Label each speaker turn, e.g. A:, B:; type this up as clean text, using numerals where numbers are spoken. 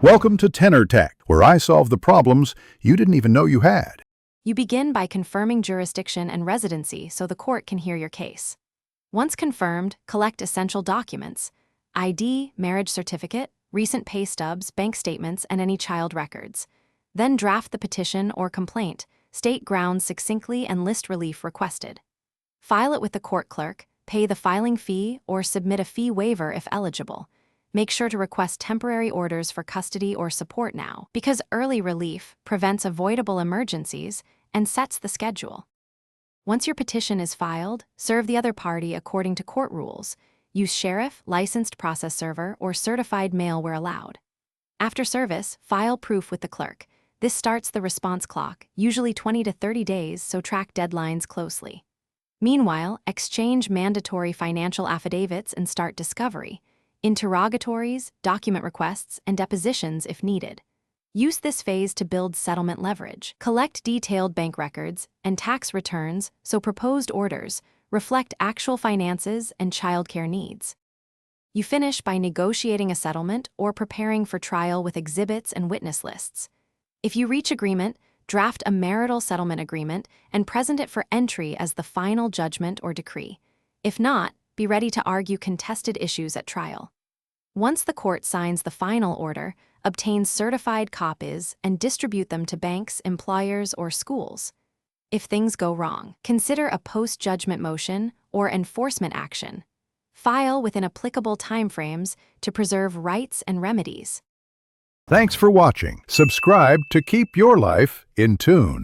A: Welcome to Tenor Tech, where I solve the problems you didn't even know you had.
B: You begin by confirming jurisdiction and residency so the court can hear your case. Once confirmed, collect essential documents: ID, marriage certificate, recent pay stubs, bank statements, and any child records. Then draft the petition or complaint, state grounds succinctly, and list relief requested. File it with the court clerk, pay the filing fee, or submit a fee waiver if eligible. Make sure to request temporary orders for custody or support now, because early relief prevents avoidable emergencies and sets the schedule. Once your petition is filed, serve the other party according to court rules. Use sheriff, licensed process server, or certified mail where allowed. After service, file proof with the clerk. This starts the response clock, usually 20 to 30 days, so track deadlines closely. Meanwhile, exchange mandatory financial affidavits and start discovery, interrogatories, document requests, and depositions if needed. Use this phase to build settlement leverage. Collect detailed bank records and tax returns so proposed orders reflect actual finances and childcare needs. You finish by negotiating a settlement or preparing for trial with exhibits and witness lists. If you reach agreement, draft a marital settlement agreement and present it for entry as the final judgment or decree. If not, be ready to argue contested issues at trial. Once the court signs the final order, obtain certified copies and distribute them to banks, employers, or schools. If things go wrong, consider a post-judgment motion or enforcement action. File within applicable timeframes to preserve rights and remedies.
A: Thanks for watching. Subscribe to keep your life in tune.